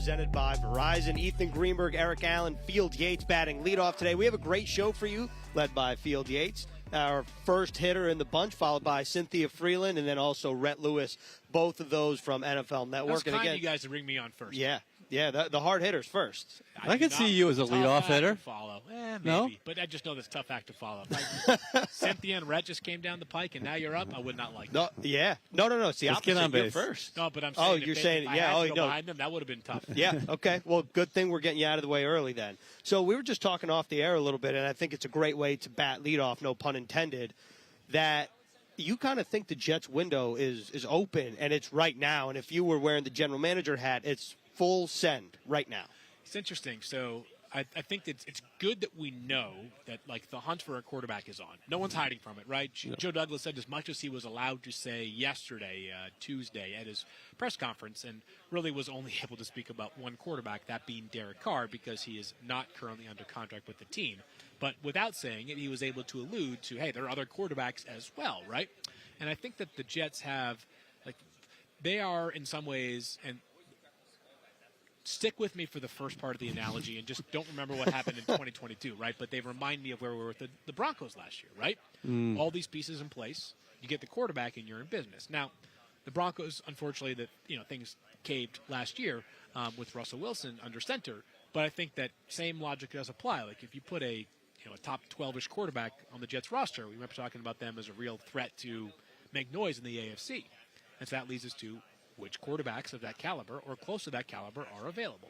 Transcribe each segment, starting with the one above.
presented by Verizon. Ethan Greenberg, Eric Allen, Field Yates batting leadoff today. We have a great show for you, led by Field Yates, our first hitter in the bunch, followed by Cynthia Freeland, and then also Rhett Lewis, both of those from NFL Network. That's kind of you guys to bring me on first. Yeah, the hard hitters first. I could see you as a leadoff hitter. Follow. Maybe. No? But I just know that's a tough act to follow. Cynthia and Rhett just came down the pike, and now you're up. I would not like that. No. It's the Let's opposite. get on You're base. first. No, but I'm saying you're saying, if I yeah. had Oh, to go no. behind them, that would have been tough. Yeah, okay. Well, good thing we're getting you out of the way early then. So we were just talking off the air a little bit, and I think it's a great way to bat leadoff, no pun intended, that you kind of think the Jets' window is open, and it's right now. And if you were wearing the general manager hat, it's full send right now. It's interesting. So I think that it's good that we know that, like, the hunt for a quarterback is on. No one's hiding from it, right? Yep. Joe Douglas said as much as he was allowed to say yesterday, Tuesday, at his press conference, and really was only able to speak about one quarterback, that being Derek Carr, because he is not currently under contract with the team. But without saying it, he was able to allude to, hey, there are other quarterbacks as well, right? And I think that the Jets have, like, they are in some ways, and stick with me for the first part of the analogy and just don't remember what happened in 2022, right? But they remind me of where we were with the Broncos last year, right? All these pieces in place, you get the quarterback and you're in business. Now, the Broncos, unfortunately, things caved last year with Russell Wilson under center, but I think that same logic does apply. Like, if you put a top 12-ish quarterback on the Jets roster, we might be talking about them as a real threat to make noise in the AFC. And so that leads us to which quarterbacks of that caliber or close to that caliber are available.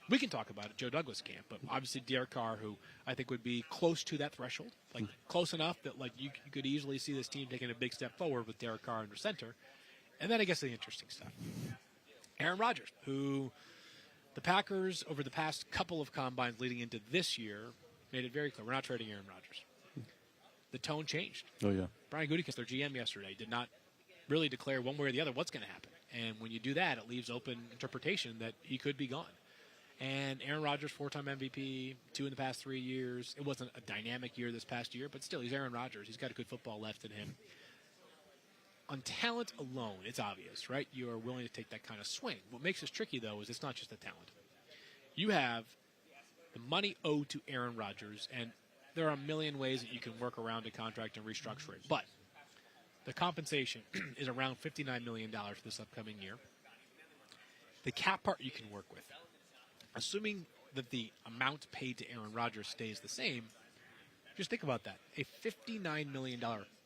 We can talk about it. Joe Douglas can't, but obviously Derek Carr, who I think would be close to that threshold, like close enough that like you could easily see this team taking a big step forward with Derek Carr under center. And then I guess the interesting stuff. Aaron Rodgers, who the Packers over the past couple of combines leading into this year made it very clear we're not trading Aaron Rodgers. The tone changed. Oh, yeah. Brian Gutekunst, their GM yesterday, did not really declare one way or the other what's going to happen. And when you do that, it leaves open interpretation that he could be gone. And Aaron Rodgers, 4-time MVP, 2 in the past 3 years. It wasn't a dynamic year this past year, but still, he's Aaron Rodgers. He's got a good football left in him. On talent alone, it's obvious, right? You are willing to take that kind of swing. What makes this tricky, though, is it's not just the talent. You have the money owed to Aaron Rodgers, and there are a million ways that you can work around a contract and restructure it. But the compensation is around $59 million for this upcoming year. The cap part you can work with. Assuming that the amount paid to Aaron Rodgers stays the same, just think about that. A $59 million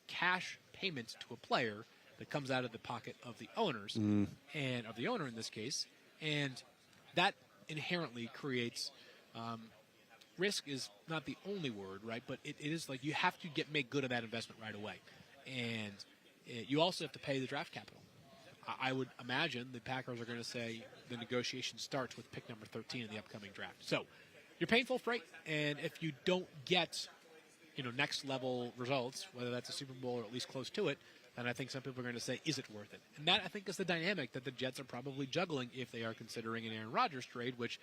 cash payment to a player that comes out of the pocket of the owners, and of the owner in this case, and that inherently creates risk is not the only word, right? But it is like you have to make good of that investment right away. And you also have to pay the draft capital. I would imagine the Packers are going to say the negotiation starts with pick number 13 in the upcoming draft. So you're paying full freight, and if you don't get next level results, whether that's a Super Bowl or at least close to it, then I think some people are going to say, is it worth it? And that, I think, is the dynamic that the Jets are probably juggling if they are considering an Aaron Rodgers trade, which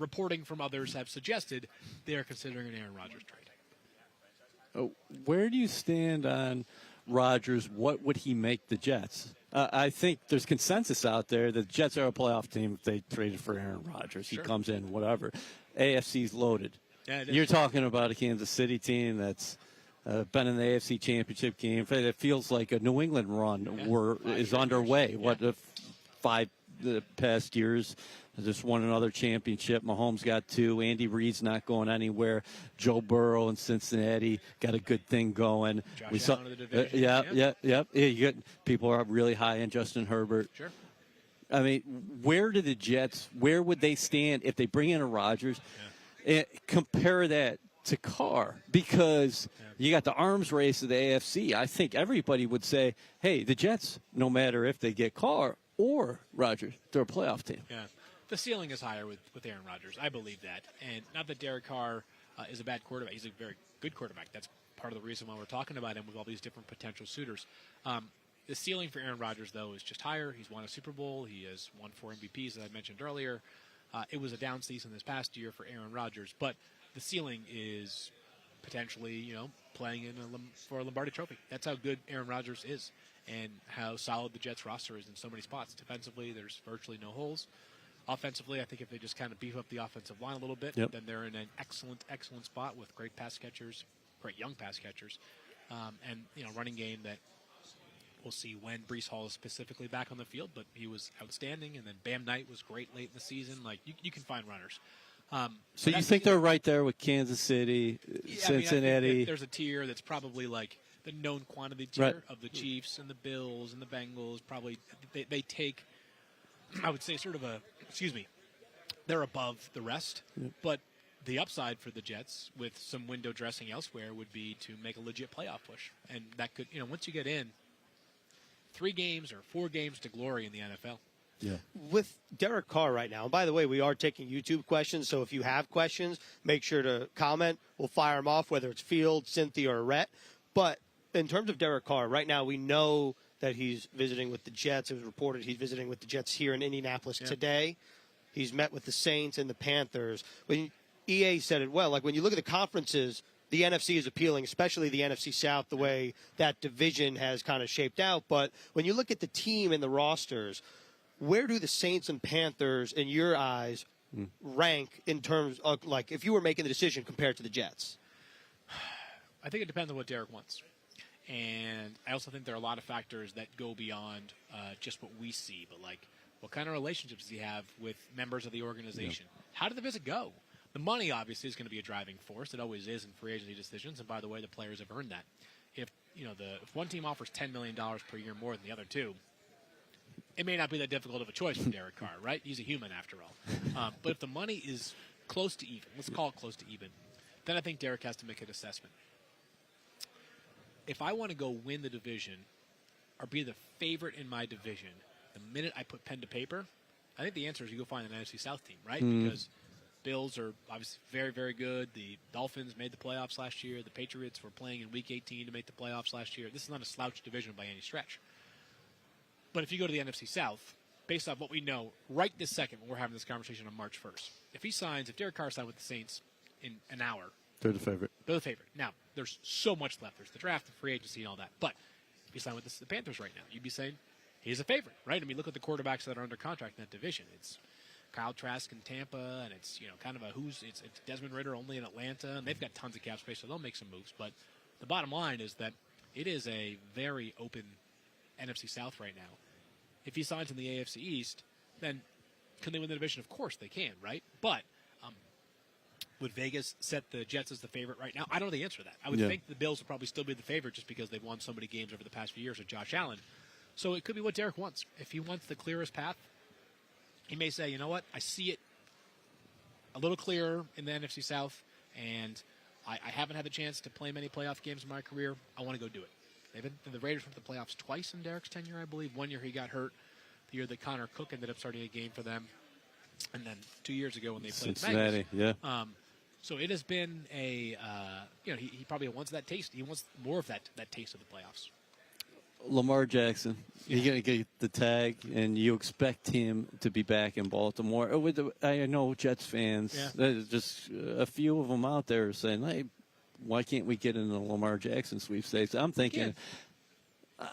reporting from others have suggested they are considering an Aaron Rodgers trade. Where do you stand on Rodgers? What would he make the Jets? I think there's consensus out there that the Jets are a playoff team if they traded for Aaron Rodgers. Sure. He comes in, whatever. AFC's loaded. Yeah, you're talking about a Kansas City team that's been in the AFC Championship game. It feels like a New England run is underway. Yeah. The past years, just won another championship. Mahomes got 2. Andy Reid's not going anywhere. Joe Burrow in Cincinnati got a good thing going. Josh Allen of the division. You get people are really high on Justin Herbert. Sure. I mean, where would they stand if they bring in a Rodgers? And compare that to Carr, because you got the arms race of the AFC. I think everybody would say, hey, the Jets, no matter if they get Carr or Rodgers, they're a playoff team. Yeah. The ceiling is higher with Aaron Rodgers. I believe that. And not that Derek Carr is a bad quarterback. He's a very good quarterback. That's part of the reason why we're talking about him with all these different potential suitors. The ceiling for Aaron Rodgers, though, is just higher. He's won a Super Bowl. He has won 4 MVPs, as I mentioned earlier. It was a down season this past year for Aaron Rodgers, but the ceiling is potentially, playing for a Lombardi Trophy. That's how good Aaron Rodgers is and how solid the Jets roster is in so many spots. Defensively, there's virtually no holes. Offensively, I think if they just kind of beef up the offensive line a little bit, Yep. then they're in an excellent spot with great pass catchers, great young pass catchers, and running game that we'll see when Breece Hall is specifically back on the field. But he was outstanding, and then Bam Knight was great late in the season. Like you can find runners. So you think they're right there with Kansas City, Cincinnati? I think that there's a tier that's probably like the known quantity tier of the Chiefs and the Bills and the Bengals. Probably they take, I would say, sort of they're above the rest. Yep. But the upside for the Jets with some window dressing elsewhere would be to make a legit playoff push. And that could, once you get in 3 games or 4 games to glory in the NFL. Yeah. With Derek Carr right now, and by the way, we are taking YouTube questions, so if you have questions, make sure to comment. We'll fire them off, whether it's Field, Cynthia, or Rhett. But in terms of Derek Carr, right now we know that he's visiting with the Jets. It was reported he's visiting with the Jets here in Indianapolis today. He's met with the Saints and the Panthers. When EA said it well, like when you look at the conferences, the NFC is appealing, especially the NFC South, the way that division has kind of shaped out. But when you look at the team and the rosters, where do the Saints and Panthers, in your eyes, rank in terms of, like, if you were making the decision compared to the Jets? I think it depends on what Derek wants. And I also think there are a lot of factors that go beyond just what we see. But, like, what kind of relationships does he have with members of the organization? Yeah. How did the visit go? The money, obviously, is going to be a driving force. It always is in free agency decisions. And, by the way, the players have earned that. If one team offers $10 million per year more than the other two, it may not be that difficult of a choice for Derek Carr, right? He's a human after all. But if the money is close to even, let's call it close to even, then I think Derek has to make an assessment. If I want to go win the division or be the favorite in my division, the minute I put pen to paper, I think the answer is you go find an NFC South team, right? Because Bills are obviously very, very good. The Dolphins made the playoffs last year. The Patriots were playing in Week 18 to make the playoffs last year. This is not a slouch division by any stretch. But if you go to the NFC South, based on what we know right this second when we're having this conversation on March 1st, if Derek Carr signed with the Saints in an hour, they're the favorite. They're the favorite. Now, there's so much left. There's the draft, the free agency, and all that. But if you sign with the Panthers right now, you'd be saying he's a favorite, right? I mean, look at the quarterbacks that are under contract in that division. It's Kyle Trask in Tampa, and it's kind of it's Desmond Ridder only in Atlanta, and they've got tons of cap space, so they'll make some moves. But the bottom line is that it is a very open NFC South right now. If he signs in the AFC East, then can they win the division? Of course they can, right? But would Vegas set the Jets as the favorite right now? I don't know the answer to that. I would think the Bills would probably still be the favorite just because they've won so many games over the past few years with Josh Allen. So it could be what Derek wants. If he wants the clearest path, he may say, you know what, I see it a little clearer in the NFC South, and I haven't had the chance to play many playoff games in my career. I want to go do it. The Raiders went to the playoffs twice in Derek's tenure, I believe. One year he got hurt. The year that Connor Cook ended up starting a game for them. And then 2 years ago when they played Cincinnati, the Bengals. So it has been he probably wants that taste. He wants more of that taste of the playoffs. Lamar Jackson, you're going to get the tag, and you expect him to be back in Baltimore. I know Jets fans, there's just a few of them out there saying, hey, why can't we get in the Lamar Jackson sweepstakes? I'm thinking,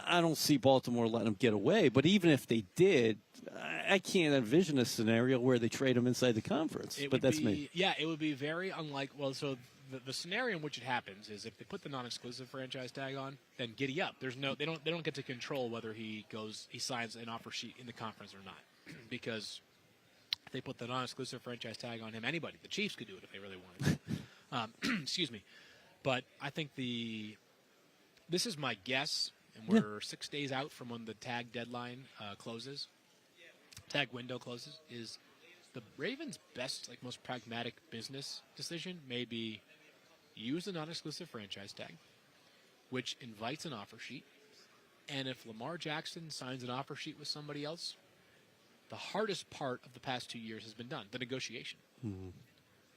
I don't see Baltimore letting him get away. But even if they did, I can't envision a scenario where they trade him inside the conference. But that's me. Yeah, it would be very unlikely. Well, so the scenario in which it happens is if they put the non-exclusive franchise tag on, then giddy up. They don't get to control whether he signs an offer sheet in the conference or not, because if they put the non-exclusive franchise tag on him, anybody, the Chiefs could do it if they really wanted. Excuse me. But I think this is my guess, and we're 6 days out from when the tag deadline closes. Tag window closes. Is the Ravens' best, most pragmatic business decision may be use the non-exclusive franchise tag, which invites an offer sheet. And if Lamar Jackson signs an offer sheet with somebody else, the hardest part of the past 2 years has been done, the negotiation.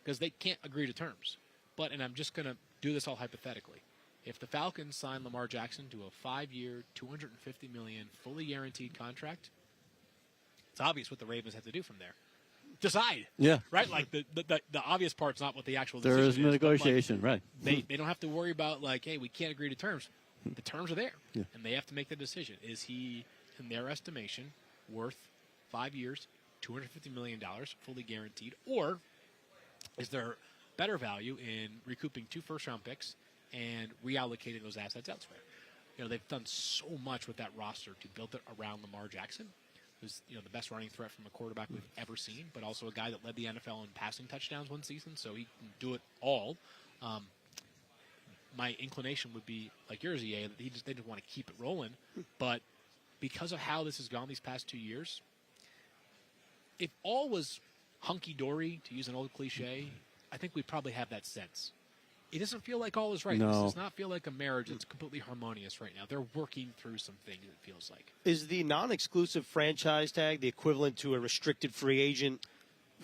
Because they can't agree to terms. And I'm just going to do this all hypothetically. If the Falcons sign Lamar Jackson to a 5-year, $250 million, fully guaranteed contract, it's obvious what the Ravens have to do from there. Decide. Yeah. Right? The obvious part's not what the actual decision is. There is negotiation, right. They don't have to worry about, hey, we can't agree to terms. The terms are there. Yeah. And they have to make the decision. Is he, in their estimation, worth 5 years, $250 million, fully guaranteed, or is there better value in recouping 2 first-round picks and reallocating those assets elsewhere? They've done so much with that roster to build it around Lamar Jackson, who's the best running threat from a quarterback we've ever seen, but also a guy that led the NFL in passing touchdowns one season, so he can do it all. My inclination would be like yours, EA, that they just want to keep it rolling, but because of how this has gone these past 2 years, if all was hunky-dory, to use an old cliche, I think we'd probably have that sense. It doesn't feel like all is right. No. This does not feel like a marriage that's completely harmonious right now. They're working through some things, it feels like. Is the non-exclusive franchise tag the equivalent to a restricted free agent,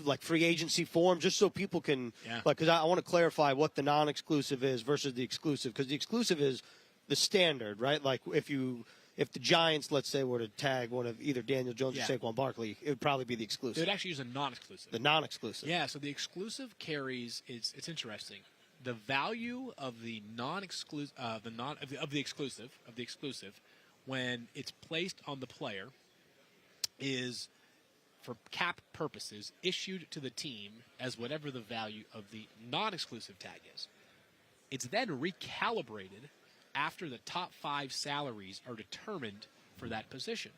like free agency form, just so people can, because I want to clarify what the non-exclusive is versus the exclusive, because the exclusive is the standard, right? Like if the Giants, let's say, were to tag one of either Daniel Jones or Saquon Barkley, it would probably be the exclusive. They would actually use a non-exclusive. The non-exclusive. Yeah, so the exclusive carries it's interesting. The value of the non-exclusive of the exclusive when it's placed on the player is, for cap purposes, issued to the team as whatever the value of the non-exclusive tag is. It's then recalibrated after the top 5 salaries are determined for that position.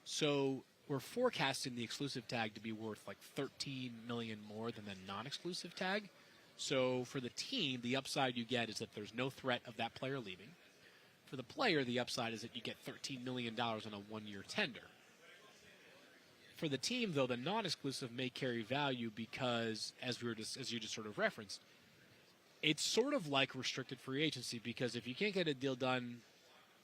So we're forecasting the exclusive tag to be worth like $13 million more than the non-exclusive tag. So for the team, the upside you get is that there's no threat of that player leaving. For the player, the upside is that you get $13 million on a 1-year tender. For the team, though, the non-exclusive may carry value because, as you just sort of referenced, it's sort of like restricted free agency, because if you can't get a deal done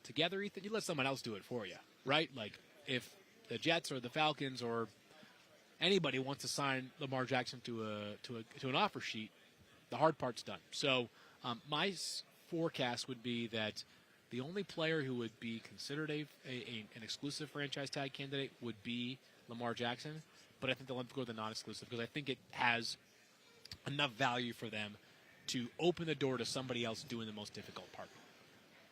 together, Ethan, you let someone else do it for you, right? Like if the Jets or the Falcons or anybody wants to sign Lamar Jackson to an offer sheet, the hard part's done. So my forecast would be that the only player who would be considered an exclusive franchise tag candidate would be Lamar Jackson, but I think they'll go with the non-exclusive because I think it has enough value for them to open the door to somebody else doing the most difficult part.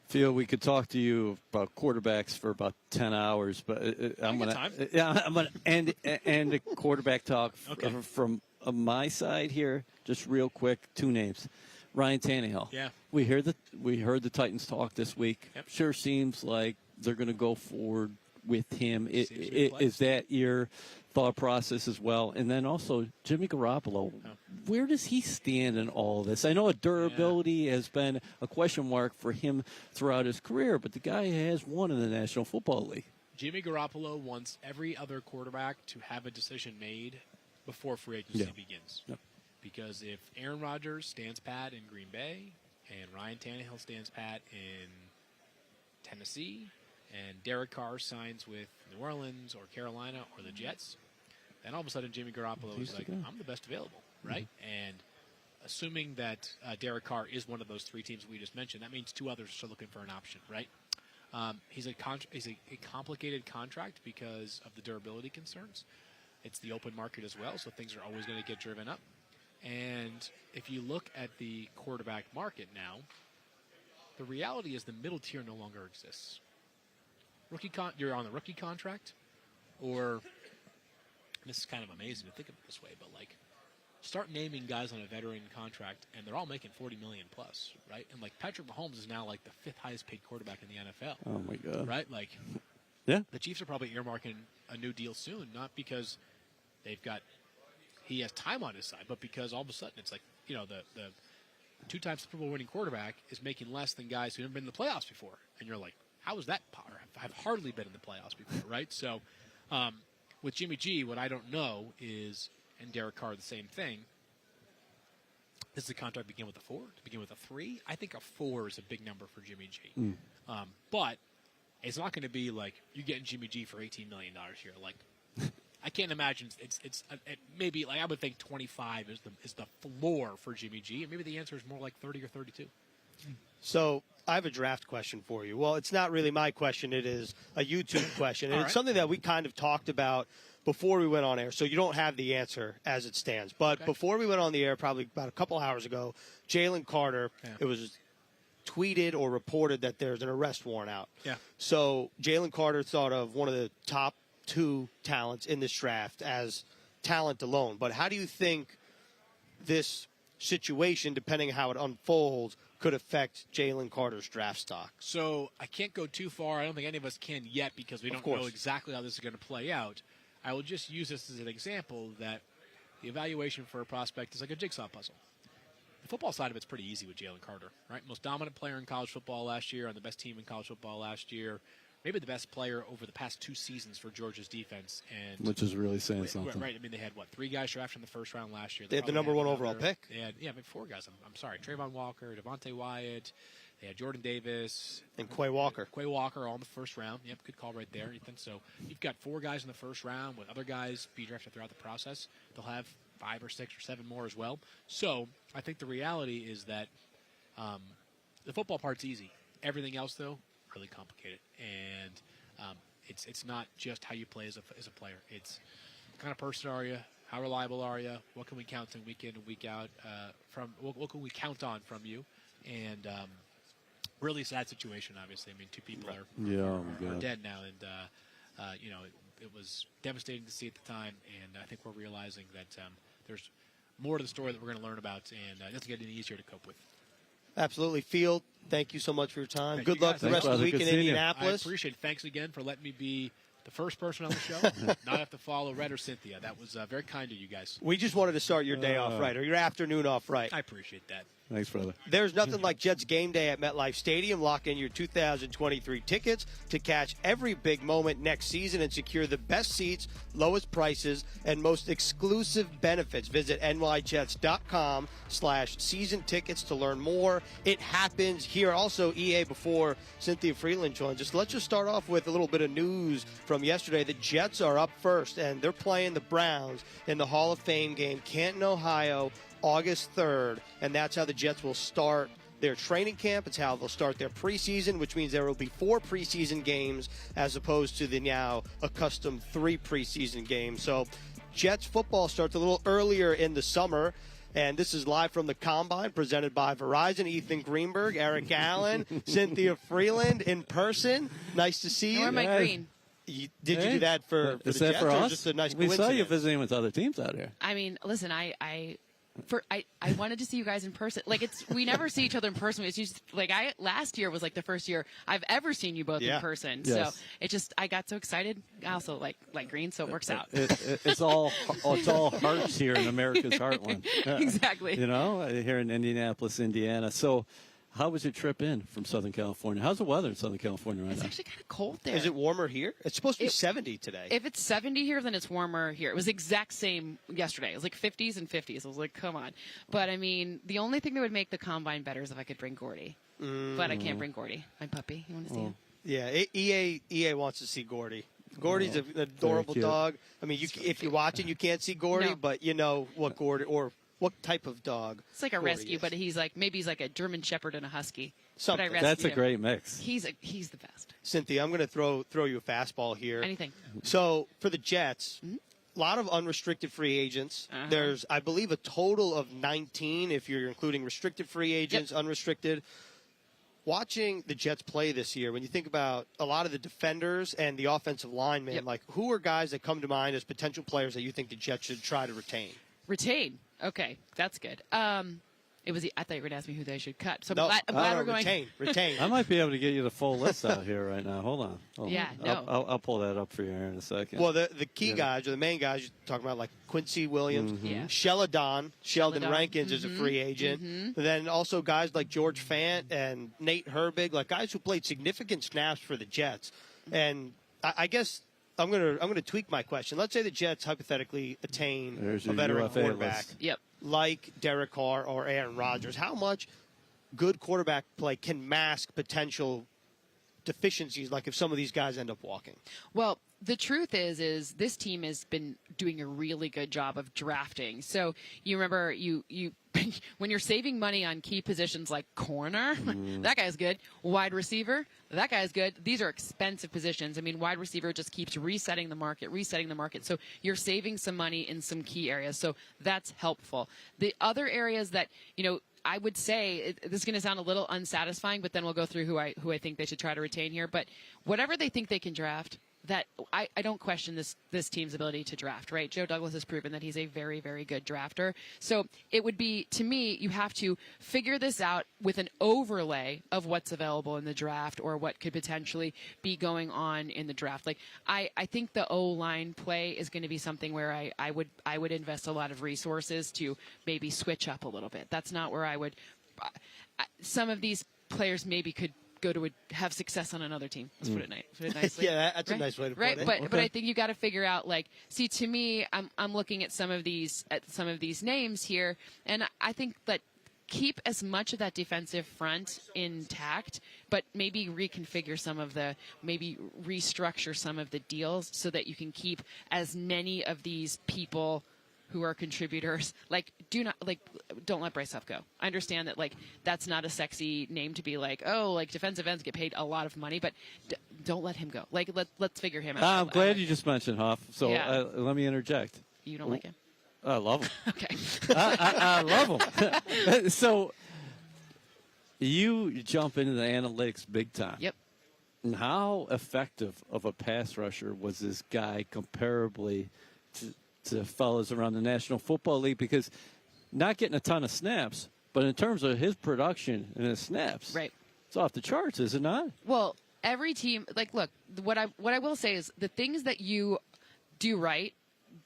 Phil, we could talk to you about quarterbacks for about 10 hours, but I'm gonna end the quarterback talk from my side here. Just real quick, 2 names. Ryan Tannehill. Yeah. We heard the Titans talk this week. Yep. Sure seems like they're going to go forward with him. Is that your thought process as well? And then also Jimmy Garoppolo. Oh. Where does he stand in all this? I know durability has been a question mark for him throughout his career, but the guy has won in the National Football League. Jimmy Garoppolo wants every other quarterback to have a decision made before free agency begins. Yep. Because if Aaron Rodgers stands pat in Green Bay and Ryan Tannehill stands pat in Tennessee and Derek Carr signs with New Orleans or Carolina or the Jets, then all of a sudden Jimmy Garoppolo is like, I'm the best available, right? Mm-hmm. And assuming that Derek Carr is one of those 3 teams we just mentioned, that means 2 others are looking for an option, right? He's a complicated contract because of the durability concerns. It's the open market as well, so things are always going to get driven up. And if you look at the quarterback market now, the reality is the middle tier no longer exists. You're on the rookie contract, or this is kind of amazing to think of it this way, but like start naming guys on a veteran contract, and they're all making $40 million plus, right? And like Patrick Mahomes is now like the 5th highest paid quarterback in the NFL. Oh my God! Right? Like, yeah, the Chiefs are probably earmarking a new deal soon, not because he has time on his side, but because all of a sudden it's like, the 2-time Super Bowl winning quarterback is making less than guys who have been in the playoffs before, and you're like, how is that power? I've hardly been in the playoffs before, right? So with Jimmy G, what I don't know is, and Derek Carr, the same thing, does the contract begin with a 4? To begin with a 3? I think a 4 is a big number for Jimmy G. But it's not going to be like you're getting Jimmy G for $18 million here. Like, I can't imagine it's maybe like I would think 25 is the floor for Jimmy G, and maybe the answer is more like 30 or 32. So I have a draft question for you. Well, it's not really my question. It is a YouTube question. And it's something that we kind of talked about before we went on air. So you don't have the answer as it stands. But before we went on the air, probably about a couple hours ago, Jalen Carter, it was tweeted or reported that there's an arrest warrant out. Yeah. So Jalen Carter thought of one of the top two talents in this draft as talent alone. But how do you think this situation, depending on how it unfolds, could affect Jalen Carter's draft stock? So I can't go too far. I don't think any of us can yet because we don't know exactly how this is going to play out. I will just use this as an example that the evaluation for a prospect is like a jigsaw puzzle. The football side of it's pretty easy with Jalen Carter, right? Most dominant player in college football last year, on the best team in college football last year, maybe the best player over the past 2 seasons for Georgia's defense. And which is really saying something. Right. I mean, they had, 3 guys drafted in the first round last year. They had the number 1 overall pick. They had, 4 guys. I'm sorry. Trayvon Walker, Devontae Wyatt. They had Jordan Davis. And Quay Walker. Quay Walker all in the first round. Yep, good call right there, Ethan. So you've got 4 guys in the first round with other guys be drafted throughout the process. They'll have 5 or 6 or 7 more as well. So I think the reality is that the football part's easy. Everything else, though, really complicated. And it's not just how you play as a player. It's what kind of person are you? How reliable are you? What can we count on week in and week out what can we count on from you? And really sad situation, obviously. I mean, 2 people are dead now, and it was devastating to see at the time. And I think we're realizing that there's more to the story that we're going to learn about, and it doesn't get any easier to cope with. Absolutely. Field, thank you so much for your time. Good luck the rest of the week in Indianapolis. I appreciate it. Thanks again for letting me be the first person on the show, not have to follow Red or Cynthia. That was very kind of you guys. We just wanted to start your day off right, or your afternoon off right. I appreciate that. Thanks, brother. There's nothing like Jets game day at MetLife Stadium. Lock in your 2023 tickets to catch every big moment next season and secure the best seats, lowest prices, and most exclusive benefits. Visit nyjets.com/season tickets to learn more. It happens here. Also, EA, before Cynthia Freeland joins us, let's just start off with a little bit of news from yesterday. The Jets are up first, and they're playing the Browns in the Hall of Fame game, Canton, Ohio, August 3rd, and that's how the Jets will start their training camp. It's how they'll start their preseason, which means there will be 4 preseason games as opposed to the now accustomed 3 preseason games. So Jets football starts a little earlier in the summer, and this is live from the Combine presented by Verizon. Ethan Greenberg, Eric Allen, Cynthia Freeland in person. Nice to see you. Or my green. Did you do that for the Jets, for us? or just a nice we coincidence? saw you visiting with other teams out here. I mean, listen, I wanted to see you guys in person. Like, we never see each other in person. It's just like last year was like the first year I've ever seen you both in person. Yes. So it just, I got so excited. I also like green, so it works out. It's all hearts here in America's heartland. Exactly. Here in Indianapolis, Indiana. So, how was your trip in from Southern California? How's the weather in Southern California right It's now? actually kind of cold there. Is it warmer here? It's supposed to be 70 today. If it's 70 here, then it's warmer here. It was the exact same yesterday. It was like 50s and 50s. I was like, come on. But, I mean, the only thing that would make the Combine better is if I could bring Gordy. But I can't bring Gordy. My puppy. You want to see him? Yeah, EA wants to see Gordy. Gordy's an adorable dog. I mean, if you're watching, you can't see Gordy, but you know what Gordy or what type of dog. It's like a Gordy rescue, is. but maybe he's like a German Shepherd and a Husky. Something. But I That's a rescued him. great mix. He's the best. Cynthia, I'm going to throw you a fastball here. Anything. So for the Jets, a lot of unrestricted free agents. There's, I believe, a total of 19 if you're including restricted free agents, unrestricted. Watching the Jets play this year, when you think about a lot of the defenders and the offensive linemen, like who are guys that come to mind as potential players that you think the Jets should try to retain? Retain. Okay, that's good. It was. I thought you were going to ask me who they should cut. So No, I'm glad we're going. Retain. I might be able to get you the full list out here right now. Hold on. Yeah, no. I'll pull that up for you here in a second. Well, the key guys or the main guys you're talking about, like Quincy Williams, Sheldon Rankins is a free agent. And then also guys like George Fant and Nate Herbig, like guys who played significant snaps for the Jets. And I guess I'm gonna tweak my question. Let's say the Jets hypothetically attain a veteran UFA quarterback. list. Like Derek Carr or Aaron Rodgers. How much good quarterback play can mask potential deficiencies, like if some of these guys end up walking? Well, the truth is this team has been doing a really good job of drafting. So you remember you when you're saving money on key positions like corner, that guy's good. Wide receiver, that guy's good. These are expensive positions. I mean, wide receiver just keeps resetting the market. So you're saving some money in some key areas. So that's helpful. The other areas that, I would say, this is going to sound a little unsatisfying, but then we'll go through who I think they should try to retain here. But whatever they think they can draft, that I don't question this team's ability to draft, right? Joe Douglas has proven that he's a very, very good drafter. So it would be, to me, you have to figure this out with an overlay of what's available in the draft or what could potentially be going on in the draft. Like, I think the O-line play is going to be something where I would invest a lot of resources to maybe switch up a little bit. That's not where I would. Some of these players maybe could go to have success on another team. Let's put it nicely. Yeah, that's a nice way to put it. But I think you got to figure out, like, see, to me, I'm looking at some of these names here, and I think that keep as much of that defensive front intact, but maybe restructure some of the deals so that you can keep as many of these people who are contributors. Don't let Bryce Huff go. I understand that, like, that's not a sexy name to be like, oh, like, defensive ends get paid a lot of money, but don't let him go. Like, let's figure him out. I'm glad you just mentioned Huff. So yeah. Let me interject. You don't like him? I love him. Okay. I love him. So you jump into the analytics big time. Yep. And how effective of a pass rusher was this guy comparably to fellas around the National Football League? Because not getting a ton of snaps, but in terms of his production and his snaps, right, it's off the charts, is it not? Well, every team, like, look, what I will say is the things that you do right,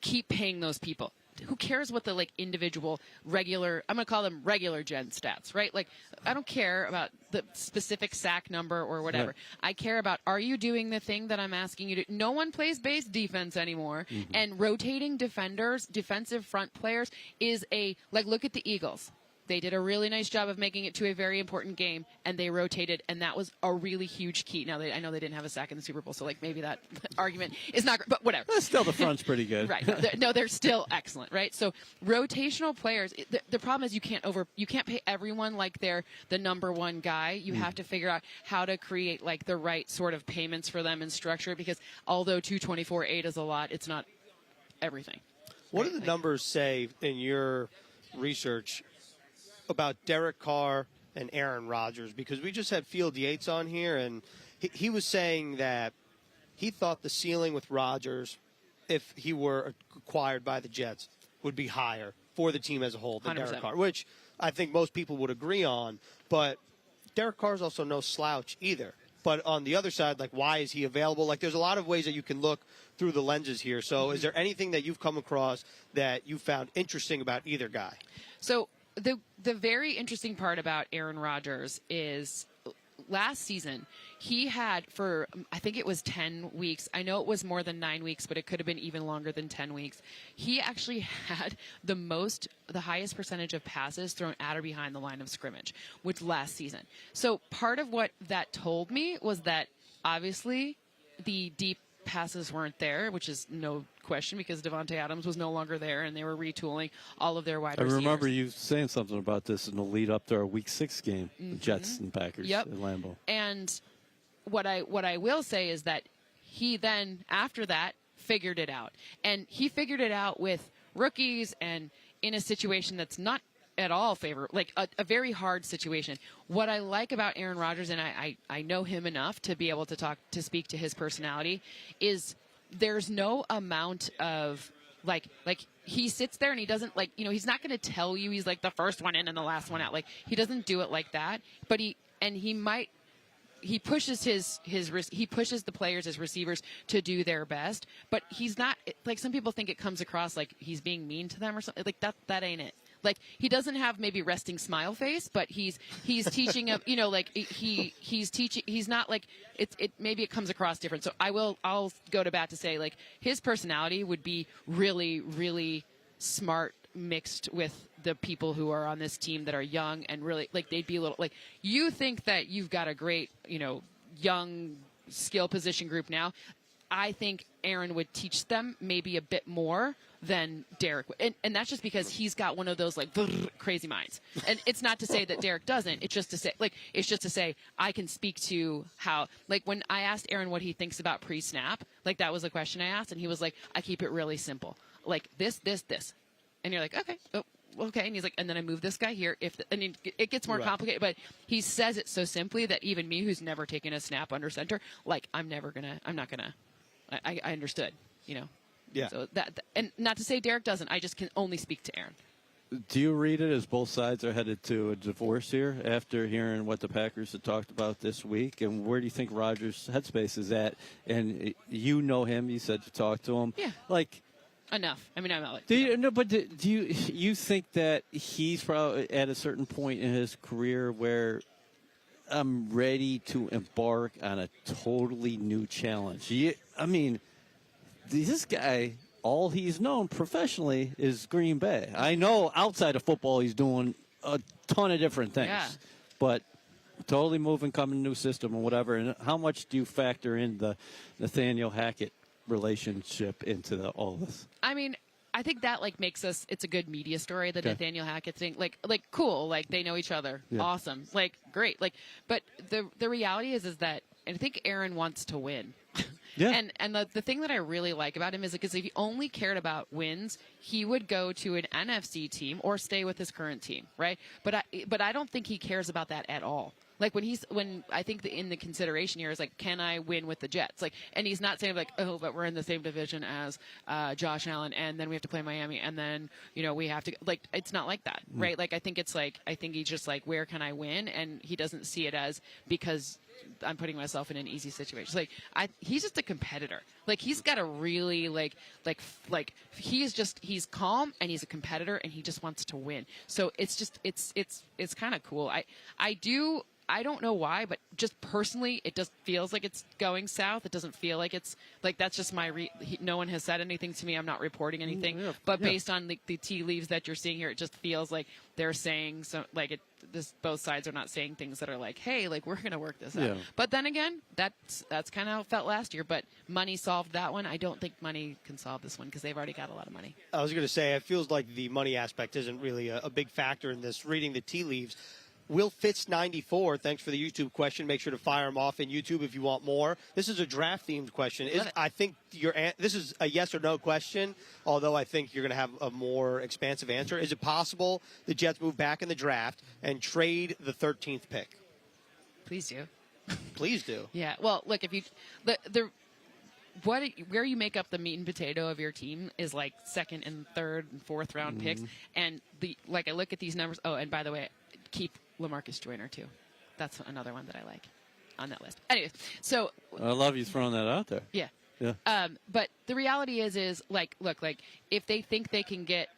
keep paying those people. Who cares what the, like, individual regular, I'm going to call them regular gen stats, right? Like, I don't care about the specific sack number or whatever. Right. I care about, are you doing the thing that I'm asking you to? No one plays base defense anymore. Mm-hmm. And rotating defenders, defensive front players is look at the Eagles. They did a really nice job of making it to a very important game, and they rotated, and that was a really huge key. Now, I know they didn't have a sack in the Super Bowl, so, like, maybe that argument is not great, but whatever. Still, the front's pretty good. Right. No, they're still excellent, right? So rotational players, the problem is you can't pay everyone like they're the number one guy. You have to figure out how to create, like, the right sort of payments for them and structure, because although $224.8 is a lot, it's not everything. What do the numbers say in your research about Derek Carr and Aaron Rodgers? Because we just had Field Yates on here, and he was saying that he thought the ceiling with Rodgers, if he were acquired by the Jets, would be higher for the team as a whole than 100%. Derek Carr, which I think most people would agree on. But Derek Carr is also no slouch either. But on the other side, like, why is he available? Like, there's a lot of ways that you can look through the lenses here. So is there anything that you've come across that you found interesting about either guy? So the very interesting part about Aaron Rodgers is last season he had, for I think it was 10 weeks. I know it was more than 9 weeks, but it could have been even longer than 10 weeks. He actually had the highest percentage of passes thrown at or behind the line of scrimmage, which last season. So part of what that told me was that obviously the deep passes weren't there, which is no question because Devontae Adams was no longer there, and they were retooling all of their wide receivers. I remember you saying something about this in the lead up to our Week 6 game, the Jets and Packers in Lambeau. And what I will say is that he then, after that, figured it out. And he figured it out with rookies and in a situation that's not at all favorable, like a very hard situation. What I like about Aaron Rodgers, and I know him enough to be able to speak to his personality, is there's no amount of like he sits there and he doesn't, like, you know, he's not going to tell you he's like the first one in and the last one out. Like, he doesn't do it like that, but he pushes he pushes the players as receivers to do their best, but he's not, like, some people think it comes across like he's being mean to them or something. Like, that ain't it. Like, he doesn't have maybe resting smile face, but he's teaching him, you know, like he's teaching, he's not like, maybe it comes across different. So I'll go to bat to say, like, his personality would be really, really smart mixed with the people who are on this team that are young and really, like, they'd be a little, like, you think that you've got a great, you know, young skill position group now. I think Aaron would teach them maybe a bit more than Derek. And that's just because he's got one of those, like, crazy minds. And it's not to say that Derek doesn't. It's just to say, I can speak to how, like, when I asked Aaron what he thinks about pre-snap, like, that was a question I asked, and he was like, I keep it really simple. Like, this. And you're like, okay. Oh, okay. And he's like, and then I move this guy here. It gets more complicated, but he says it so simply that even me, who's never taken a snap under center, like, I'm not gonna I understood, Yeah. So and not to say Derek doesn't. I just can only speak to Aaron. Do you read it as both sides are headed to a divorce here after hearing what the Packers have talked about this week? And where do you think Rodgers' headspace is at? And you know him. You said you talked to him. Yeah. Enough. I mean, I'm not like. Do you think that he's probably at a certain point in his career where I'm ready to embark on a totally new challenge? I mean, this guy, all he's known professionally is Green Bay. I know outside of football he's doing a ton of different things. Yeah. But totally moving, coming to a new system and whatever. And how much do you factor in the Nathaniel Hackett relationship into all this? I mean, I think that makes us. It's a good media story. The Nathaniel Hackett thing, cool. They know each other. Yeah. Awesome. Great. But the reality is that I think Aaron wants to win. Yeah. And the thing that I really like about him is because if he only cared about wins, he would go to an NFC team or stay with his current team, right? But I don't think he cares about that at all. When I think in the consideration here is can I win with the Jets? And he's not saying but we're in the same division as Josh Allen, and then we have to play Miami, and then we have to it's not like that, right? I think it's I think he's just where can I win, and he doesn't see it as because I'm putting myself in an easy situation. He's just a competitor. He's got a really he's calm and he's a competitor and he just wants to win. So it's just it's kind of cool. I don't know why, but just personally, it just feels like it's going south. It doesn't feel like it's that's just my no one has said anything to me. I'm not reporting anything. Based on the tea leaves that you're seeing here, it just feels like they're saying so. Both sides are not saying things that are hey, we're going to work this out. But then again, that's kind of how it felt last year. But money solved that one. I don't think money can solve this one because they've already got a lot of money. I was going to say, it feels like the money aspect isn't really a big factor in this. Reading the tea leaves. Will Fitz 94, thanks for the YouTube question. Make sure to fire him off in YouTube if you want more. This is a draft-themed question. I think this is a yes or no question, although I think you're going to have a more expansive answer. Is it possible the Jets move back in the draft and trade the 13th pick? Please do. Please do. Yeah. Well, look, if you where you make up the meat and potato of your team is second and third and fourth round picks, and I look at these numbers. Oh, and by the way, keep LaMarcus Joyner too. That's another one that I like on that list. Anyways, so I love you throwing that out there. Yeah. Yeah. But the reality is look, if they think they can get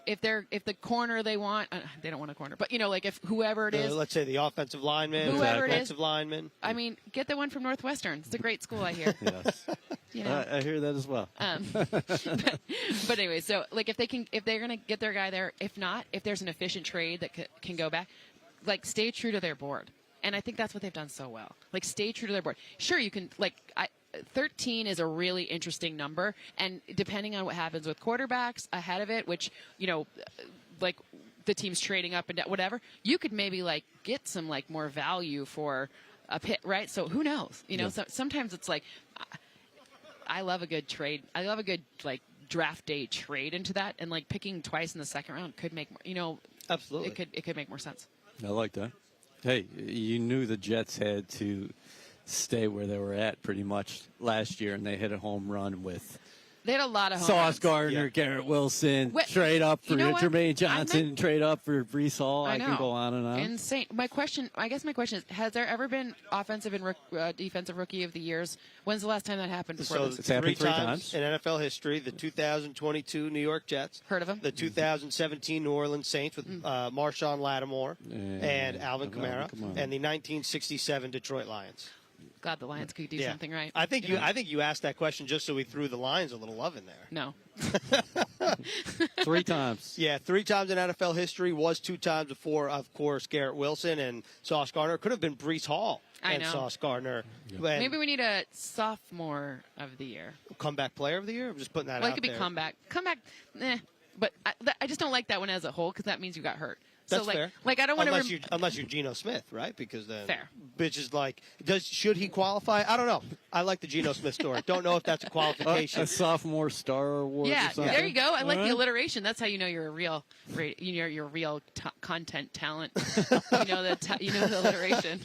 if the corner they want, they don't want a corner, but if whoever it is, let's say the offensive lineman, whoever it is, defensive lineman. I mean, get the one from Northwestern. It's a great school, I hear. Yes. I hear that as well. But anyway, so if they're gonna get their guy there, if not, if there's an efficient trade that can go back, stay true to their board, and I think that's what they've done so well. Stay true to their board. Sure, you can 13 is a really interesting number, and depending on what happens with quarterbacks ahead of it, which the team's trading up and down, whatever, you could maybe get some more value for a pit, right? So who knows? So sometimes it's I love a good trade. I love a good draft day trade into that, and picking twice in the second round could make more. Absolutely, it could make more sense. I like that. Hey, you knew the Jets had to stay where they were at pretty much last year, and they hit a home run with They had a lot of home Sauce runs. Gardner, Garrett Wilson, trade up for Jermaine Johnson, trade up for Breece Hall. I can go on and on. Insane. My question is, has there ever been offensive and defensive rookie of the years? When's the last time that happened? It's happened three times in NFL history. The 2022 New York Jets. Heard of them? The 2017 New Orleans Saints with Marshawn Lattimore and Alvin Kamara, and the 1967 Detroit Lions. Glad the Lions could do something right. I think you asked that question just so we threw the Lions a little love in there. No. 3 times. Yeah, 3 times in NFL history. Was 2 times before, of course, Garrett Wilson and Sauce Gardner. Could have been Breece Hall and Sauce Gardner. Yeah. Maybe we need a sophomore of the year. Comeback player of the year? I'm just putting that out there. It could be comeback. Comeback, But I just don't like that one as a whole because that means you got hurt. That's fair. I don't want to. Unless you're Geno Smith, right? Because then fair. Bitch is should he qualify? I don't know. I like the Geno Smith story. Don't know if that's a qualification. A sophomore star award. Yeah, or something. There you go. I like the alliteration. That's how you know you're a real, you're a real content talent. You know the alliteration.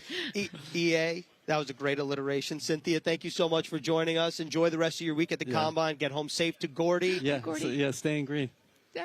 EA. That was a great alliteration. Cynthia, thank you so much for joining us. Enjoy the rest of your week at the Combine. Get home safe to Gordy. Yeah, staying green.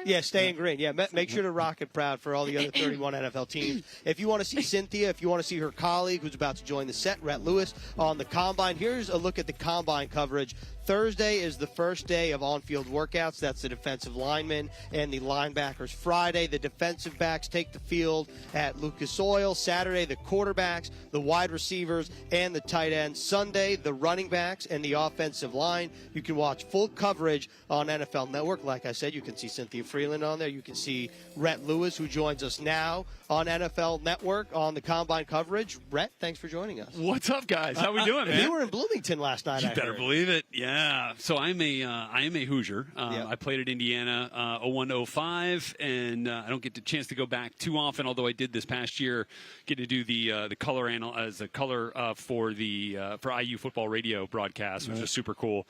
Yeah, staying green. Yeah, make sure to rock it proud for all the other 31 NFL teams. If you want to see Cynthia, if you want to see her colleague who's about to join the set, Rhett Lewis, on the Combine, here's a look at the Combine coverage. Thursday is the first day of on-field workouts. That's the defensive linemen and the linebackers. Friday, the defensive backs take the field at Lucas Oil. Saturday, the quarterbacks, the wide receivers, and the tight ends. Sunday, the running backs and the offensive line. You can watch full coverage on NFL Network. Like I said, you can see Cynthia Freeland on there. You can see Rhett Lewis, who joins us now on NFL Network on the Combine coverage. Rhett, thanks for joining us. What's up, guys? How we doing, man? You were in Bloomington last night. You better believe it. Yeah. So I am a Hoosier. I played at Indiana 01-05, and I don't get the chance to go back too often. Although I did this past year, get to do the color as a color for IU football radio broadcast, which was super cool.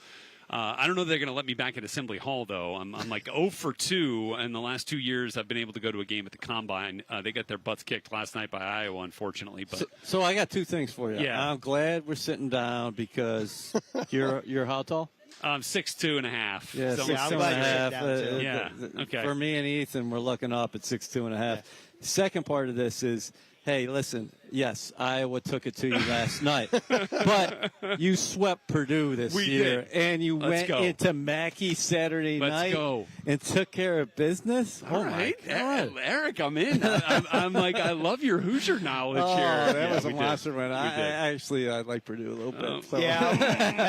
I don't know if they're going to let me back at Assembly Hall, though. I'm like 0 for 2, and the last 2 years I've been able to go to a game at the Combine. They got their butts kicked last night by Iowa, unfortunately. But so I got 2 things for you. Yeah. I'm glad we're sitting down because you're how tall? 6'2" and a half. Yeah, So 6'2" I'm and glad a you're half. sitting down, too. Okay. For me and Ethan, we're looking up at 6'2" and a half. Second part of this is, hey, listen, yes, Iowa took it to you last night, but you swept Purdue this year, and you went into Mackey Saturday night and took care of business. All right. My God. Eric, I'm in. I'm like, I love your Hoosier knowledge here. That was a monster win. I like Purdue a little bit. So. Yeah,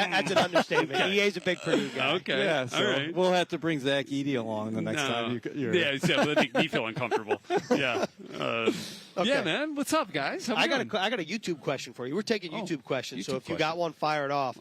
that's an understatement. EA's a big Purdue guy. Okay. Yeah, so all right. we'll have to bring Zach Edey along the next time you're Yeah, it'll make me feel uncomfortable. Yeah. Yeah, man. What's up, guys? I got a YouTube question for you. We're taking YouTube questions, so if you got one, fire it off.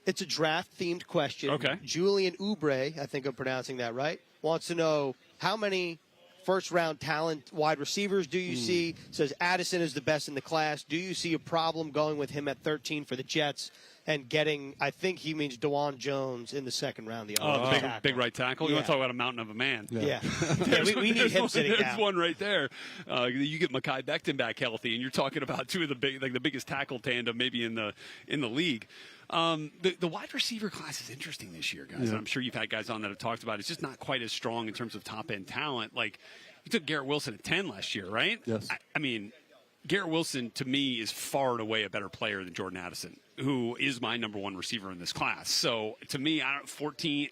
It's a draft-themed question. Okay. Julian Oubre, I think I'm pronouncing that right, wants to know how many first-round talent wide receivers do you see? Says Addison is the best in the class. Do you see a problem going with him at 13 for the Jets and getting, I think he means DeJuan Jones in the second round? The big right tackle? You want to talk about a mountain of a man? Yeah. We need him sitting down. There's one right there. You get Mekhi Becton back healthy, and you're talking about two of the biggest tackle tandem maybe in the league. The wide receiver class is interesting this year, guys. And I'm sure you've had guys on that have talked about it. It's just not quite as strong in terms of top-end talent. Like, you took Garrett Wilson at 10 last year, right? Yes. I mean, Garrett Wilson, to me, is far and away a better player than Jordan Addison, who is my number one receiver in this class. So, to me, 13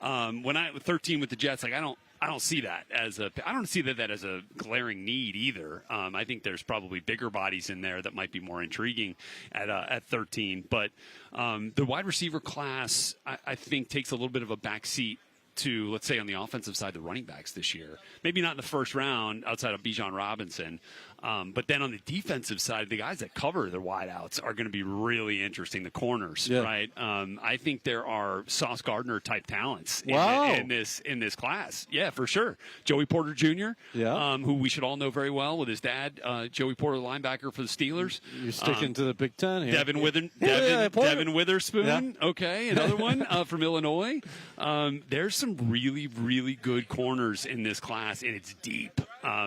with the Jets, like, I don't see that as a glaring need either. I think there's probably bigger bodies in there that might be more intriguing at 13. But the wide receiver class, I think, takes a little bit of a backseat to, let's say, on the offensive side, the running backs this year. Maybe not in the first round outside of Bijan Robinson. But then on the defensive side, the guys that cover the wideouts are going to be really interesting, the corners, right? I think there are Sauce Gardner-type talents in this class. Yeah, for sure. Joey Porter Jr., who we should all know very well with his dad, Joey Porter, the linebacker for the Steelers. You're sticking to the Big Ten here. Devin Witherspoon, okay, another one from Illinois. There's some really, really good corners in this class, and it's deep.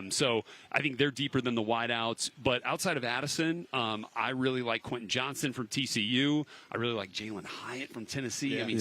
So I think they're deeper than the wideouts. But outside of Addison, I really like Quentin Johnson from TCU. I really like Jalen Hyatt from Tennessee. I mean,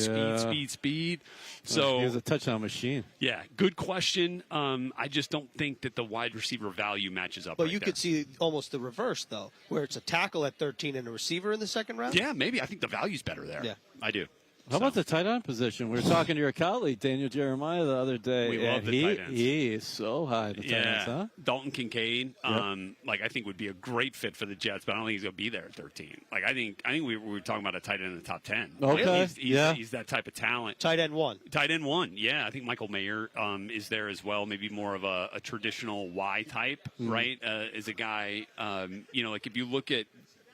speed. So he was a touchdown machine. Yeah, good question. I just don't think that the wide receiver value matches up. But you could see almost the reverse, though, where it's a tackle at 13 and a receiver in the second round. Yeah, maybe. I think the value's better there. Yeah, I do. How about the tight end position? We were talking to your colleague, Daniel Jeremiah, the other day. We love the tight ends. He is so high in the tight ends, huh? Dalton Kincaid, I think would be a great fit for the Jets, but I don't think he's going to be there at 13. Like, I think we were talking about a tight end in the top 10. Okay. He's that type of talent. Tight end one, yeah. I think Michael Mayer is there as well, maybe more of a traditional Y type, right? As a guy, like if you look at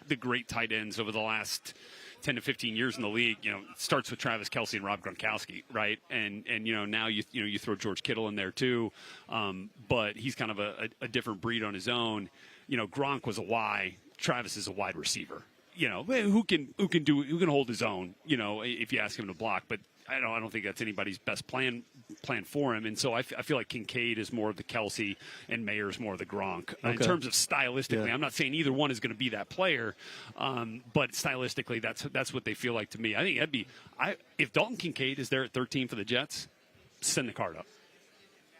the great tight ends over the last 10 to 15 years in the league, it starts with Travis Kelce and Rob Gronkowski, right? And now you throw George Kittle in there too, but he's kind of a different breed on his own. Gronk was a Y, Travis is a wide receiver. Who can hold his own, if you ask him to block. But I don't think that's anybody's best plan for him. And so I feel like Kincaid is more of the Kelsey and Mayer's more of the Gronk. In terms of stylistically, I'm not saying either one is going to be that player, but stylistically, that's what they feel like to me. I think that'd be if Dalton Kincaid is there at 13 for the Jets, send the card up.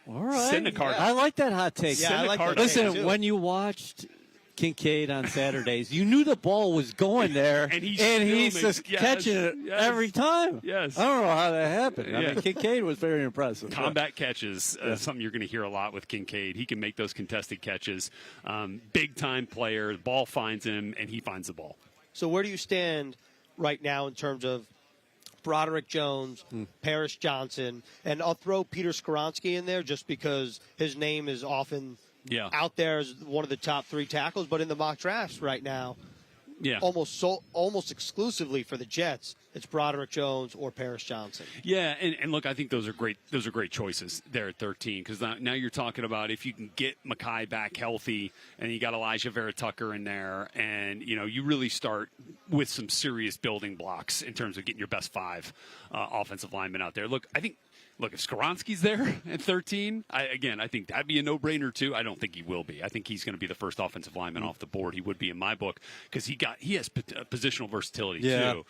All right. Send the card up. I like that hot take. Yeah, I like that Listen, take, when you watched Kincaid on Saturdays, you knew the ball was going there, and he's just catching it every time. Yes. I don't know how that happened. I mean, Kincaid was very impressive. Combat catches, something you're going to hear a lot with Kincaid. He can make those contested catches. Big-time player. The ball finds him, and he finds the ball. So where do you stand right now in terms of Broderick Jones, Paris Johnson, and I'll throw Peter Skoronski in there just because his name is often out there as one of the top 3 tackles, but in the mock drafts right now, almost exclusively for the Jets, it's Broderick Jones or Paris Johnson. Yeah, and look, I think those are great choices there at 13 because now you're talking about if you can get Mekhi back healthy and you got Elijah Vera-Tucker in there, and you really start with some serious building blocks in terms of getting your best 5 offensive linemen out there. Look, if Skoronski's there at 13, I think that'd be a no-brainer too. I don't think he will be. I think he's going to be the first offensive lineman off the board. He would be in my book because he has positional versatility too.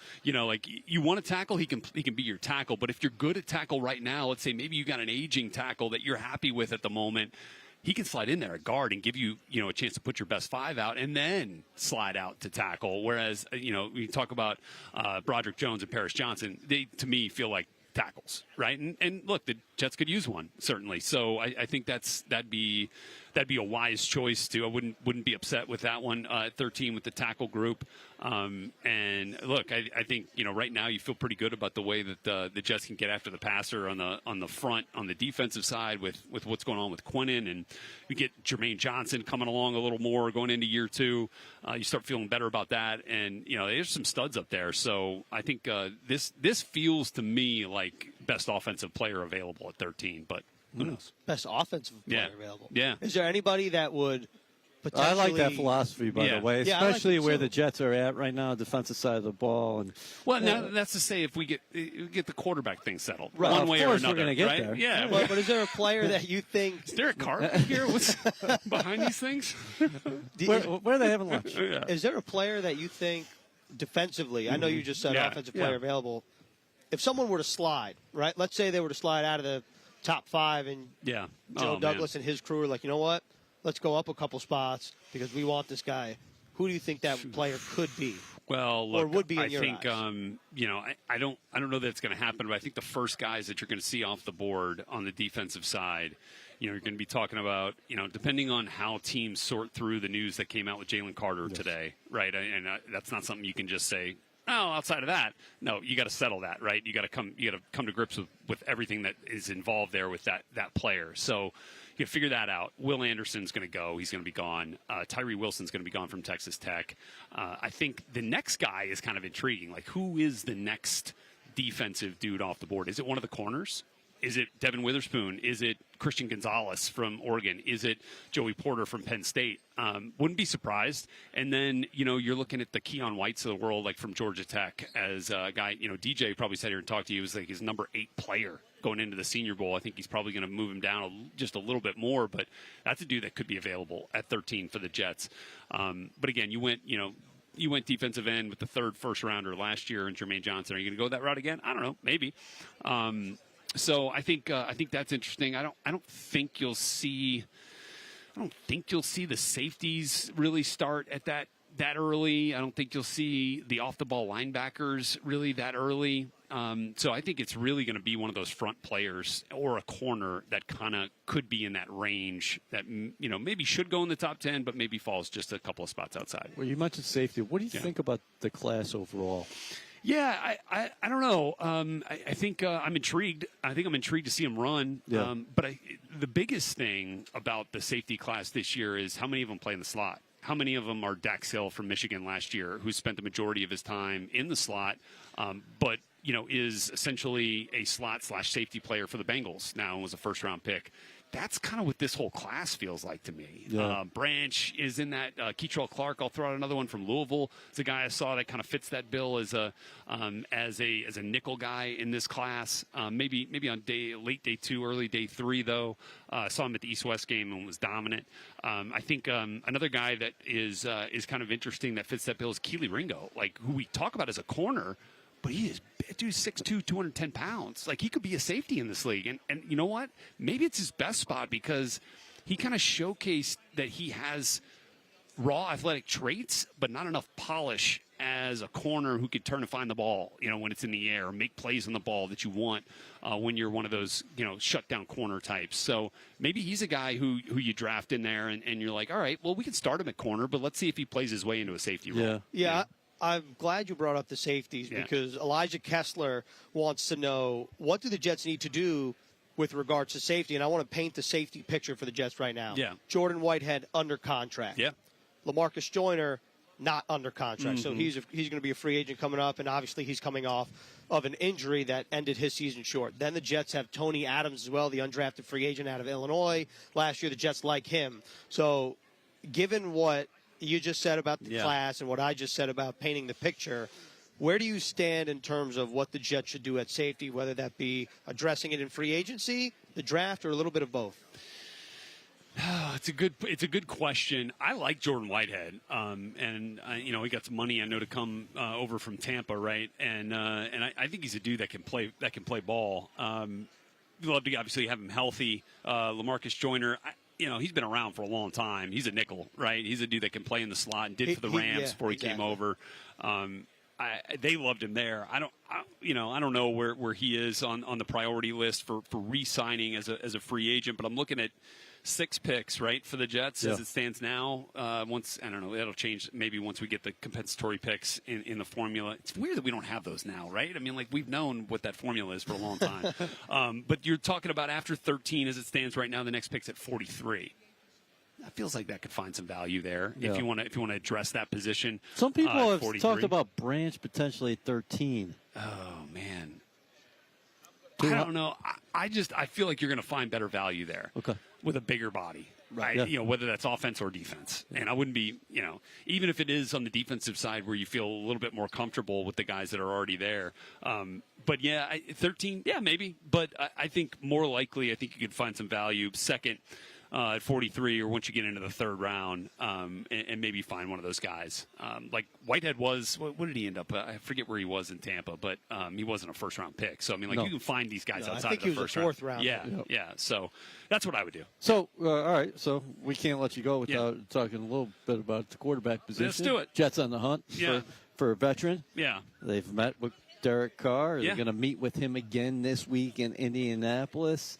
You want to tackle, he can be your tackle. But if you're good at tackle right now, let's say maybe you got an aging tackle that you're happy with at the moment, he can slide in there at guard and give you a chance to put your best 5 out and then slide out to tackle. Whereas we talk about Broderick Jones and Paris Johnson, they to me feel like tackles, right? And look, the Jets could use one certainly. So I think that'd be a wise choice too. I wouldn't be upset with that one at 13 with the tackle group. And look, I think right now you feel pretty good about the way that the Jets can get after the passer on the front on the defensive side with what's going on with Quinnen, and we get Jermaine Johnson coming along a little more going into year 2. You start feeling better about that, and there's some studs up there. So I think this feels to me like best offensive player available at 13, but who knows? Best offensive player available. Yeah. Is there anybody that would potentially... I like that philosophy, by the way, especially like where the Jets are at right now, defensive side of the ball. And now that's to say if we get the quarterback thing settled one way or another, we're going to get right? there. Yeah. But is there a player that you think... Is there a Carr here? What's behind these things? Where are they having lunch? Is there a player that you think defensively, I know you just said offensive player available, if someone were to slide, right? Let's say they were to slide out of the top 5 and Joe Douglas and his crew are like, you know what? Let's go up a couple spots because we want this guy. Who do you think that player could be? Well, look, or would be in your eyes? I don't know that it's going to happen, but I think the first guys that you're going to see off the board on the defensive side, you're going to be talking about, depending on how teams sort through the news that came out with Jalen Carter today, right? And that's not something you can just say, oh, outside of that, no, you got to settle that, right? You got to come to grips with everything that is involved there with that player. So you figure that out. Will Anderson's going to go. He's going to be gone. Tyree Wilson's going to be gone from Texas Tech. I think the next guy is kind of intriguing. Like, who is the next defensive dude off the board? Is it one of the corners? Is it Devin Witherspoon? Is it Christian Gonzalez from Oregon? Is it Joey Porter from Penn State? Wouldn't be surprised. And then, you're looking at the Keon Whites of the world, like from Georgia Tech, as a guy, DJ probably sat here and talked to you. He was like his number 8 player going into the Senior Bowl. I think he's probably going to move him down just a little bit more, but that's a dude that could be available at 13 for the Jets. But again, you went defensive end with the 3rd first rounder last year and Jermaine Johnson. Are you going to go that route again? I don't know. Maybe. So I think that's interesting. I don't think you'll see the safeties really start at that early. I don't think you'll see the off the ball linebackers really that early. So I think it's really going to be one of those front players or a corner that kind of could be in that range that maybe should go in the top 10, but maybe falls just a couple of spots outside. Well, you mentioned safety. What do you think about the class overall? Yeah, I don't know. I think I'm intrigued. I think I'm intrigued to see him run. Yeah. But the biggest thing about the safety class this year is how many of them play in the slot. How many of them are Dax Hill from Michigan last year, who spent the majority of his time in the slot, but is essentially a slot/safety player for the Bengals now and was a first-round pick. That's kind of what this whole class feels like to me. Yeah. Branch is in that. Keitrell Clark, I'll throw out another one from Louisville. It's a guy I saw that kind of fits that bill as a nickel guy in this class. Maybe on late day 2, early day 3 though. Saw him at the East-West game and was dominant. I think another guy that is kind of interesting that fits that bill is Keely Ringo, like who we talk about as a corner. But he is, dude, 6'2", 210 pounds. Like, he could be a safety in this league. And you know what? Maybe it's his best spot because he kind of showcased that he has raw athletic traits, but not enough polish as a corner who could turn and find the ball, when it's in the air, make plays on the ball that you want when you're one of those, shutdown corner types. So maybe he's a guy who you draft in there and you're like, all right, well, we can start him at corner, but let's see if he plays his way into a safety role. Yeah. I'm glad you brought up the safeties because Elijah Kessler wants to know what do the Jets need to do with regards to safety, and I want to paint the safety picture for the Jets right now. Yeah. Jordan Whitehead under contract. Yeah. LaMarcus Joyner not under contract, so he's going to be a free agent coming up, and obviously he's coming off of an injury that ended his season short. Then the Jets have Tony Adams as well, the undrafted free agent out of Illinois. Last year the Jets like him. So given what you just said about the class and what I just said about painting the picture, where do you stand in terms of what the Jets should do at safety, whether that be addressing it in free agency, the draft, or a little bit of both? It's a good question. I like Jordan Whitehead, and he got some money I know to come over from Tampa, right? And I think he's a dude that can play ball. We'd love to obviously have him healthy. LaMarcus Joyner. He's been around for a long time. He's a nickel, right? He's a dude that can play in the slot and did for the Rams before he came over. They loved him there. I don't know where he is on the priority list for re-signing as a free agent, but I'm looking at 6 picks, right, for the Jets as it stands now. Once, I don't know, that'll change maybe once we get the compensatory picks in the formula. It's weird that we don't have those now, right? I mean, like, we've known what that formula is for a long time. But you're talking about after 13 as it stands right now, the next pick's at 43. That feels like that could find some value there if you want to address that position. Some people have talked about Branch potentially at 13. Oh, man. I don't know. I feel like you're going to find better value there. Okay. With a bigger body, right? Whether that's offense or defense. And I wouldn't be, even if it is on the defensive side where you feel a little bit more comfortable with the guys that are already there. But 13, maybe. But I think more likely, I think you could find some value second at 43 or once you get into the third round and maybe find one of those guys. Like Whitehead was, what did he end up? I forget where he was in Tampa, but he wasn't a first-round pick. So, I mean, you can find these guys outside of the first round. I think he was a 4th round. Yeah. So that's what I would do. So, all right. So we can't let you go without talking a little bit about the quarterback position. Let's do it. Jets on the hunt for a veteran. Yeah. They've met with Derek Carr. They're going to meet with him again this week in Indianapolis.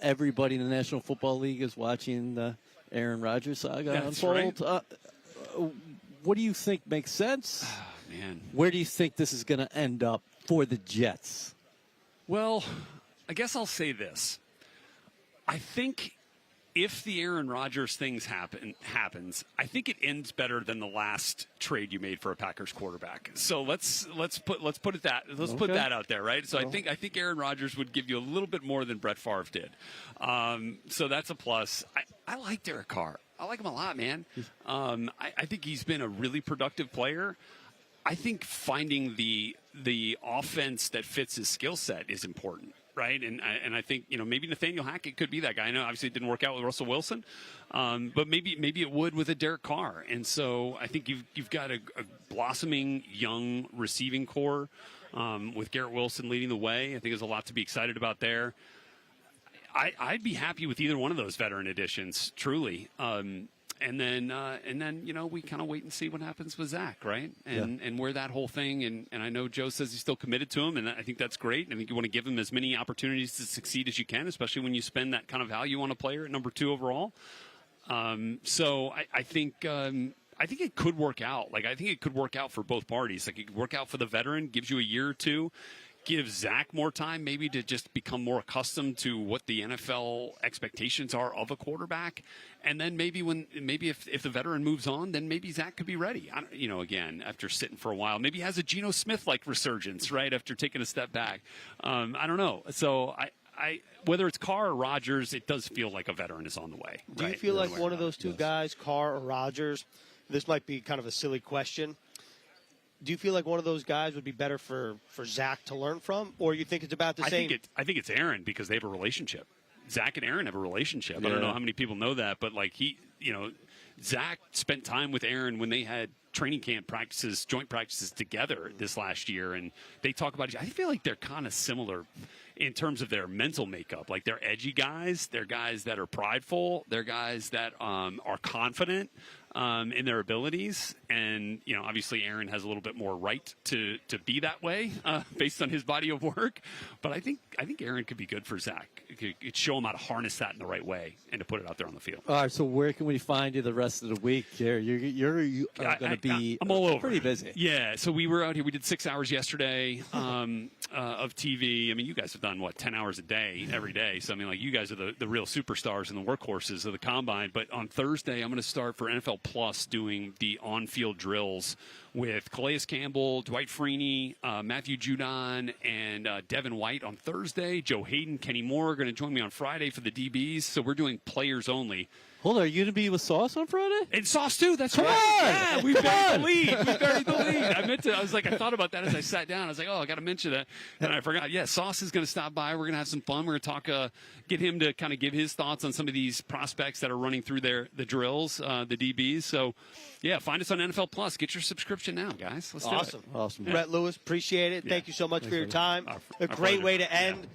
Everybody in the National Football League is watching the Aaron Rodgers saga unfold. Right. What do you think makes sense? Oh, man. Where do you think this is going to end up for the Jets? Well, I guess I'll say this. I think if the Aaron Rodgers things happens, I think it ends better than the last trade you made for a Packers quarterback. So let's put that out there, right? So I think Aaron Rodgers would give you a little bit more than Brett Favre did. So that's a plus. I like Derek Carr. I like him a lot, man. I think he's been a really productive player. I think finding the offense that fits his skill set is important. Right, and I think maybe Nathaniel Hackett could be that guy. I know obviously it didn't work out with Russell Wilson, but maybe it would with a Derek Carr. And so I think you've got a blossoming young receiving core with Garrett Wilson leading the way. I think there's a lot to be excited about there. I'd be happy with either one of those veteran additions, truly. And then we kind of wait and see what happens with Zach, right? And where that whole thing, and I know Joe says he's still committed to him, and I think that's great. I think you want to give him as many opportunities to succeed as you can, especially when you spend that kind of value on a player at number 2 overall. So I think it could work out. Like, I think it could work out for both parties. Like, it could work out for the veteran, gives you a year or two, give Zach more time maybe to just become more accustomed to what the NFL expectations are of a quarterback. And then maybe if the veteran moves on, then maybe Zach could be ready. Again, after sitting for a while, maybe he has a Geno Smith-like resurgence, right, after taking a step back. I don't know. So I whether it's Carr or Rodgers, it does feel like a veteran is on the way. Do you feel like one of those two guys, Carr or Rodgers, this might be kind of a silly question, do you feel like one of those guys would be better for Zach to learn from, or you think it's about the same? I think it's Aaron because they have a relationship. Zach and Aaron have a relationship. Yeah. I don't know how many people know that, but Zach spent time with Aaron when they had training camp practices, joint practices together this last year, and they talk about it. I feel like they're kind of similar in terms of their mental makeup. Like, they're edgy guys. They're guys that are prideful. They're guys that are confident in their abilities. And, obviously Aaron has a little bit more right to be that way based on his body of work. But I think Aaron could be good for Zach. It could show him how to harness that in the right way and to put it out there on the field. All right, so where can we find you the rest of the week? You're going to be I'm all over. Pretty busy. Yeah, so we were out here. We did 6 hours yesterday of TV. I mean, you guys have done, 10 hours a day every day. So, you guys are the real superstars and the workhorses of the Combine. But on Thursday, I'm going to start for NFL Plus doing the on-field drills with Calais Campbell, Dwight Freeney, Matthew Judon, and Devin White on Thursday. Joe Hayden, Kenny Moore are going to join me on Friday for the DBs. So we're doing players only. Hold on, are you going to be with Sauce on Friday? And Sauce, too. That's Come right. on! Yeah, we buried the lead. We buried the lead. I thought about that as I sat down. I was like, I got to mention that. And I forgot. Yeah, Sauce is going to stop by. We're going to have some fun. We're going to talk, get him to kind of give his thoughts on some of these prospects that are running through the drills, the DBs. So, yeah, find us on NFL Plus. Get your subscription now, guys. Let's do it. Awesome. Brett Lewis, appreciate it. Thank you so much for your time. A great way to end.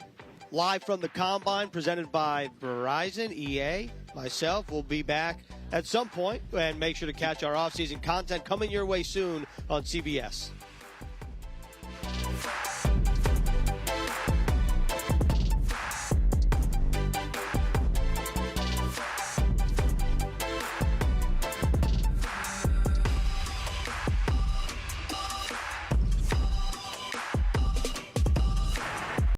Live from the Combine, presented by Verizon, EA. Myself will be back at some point, and make sure to catch our off-season content coming your way soon on CBS.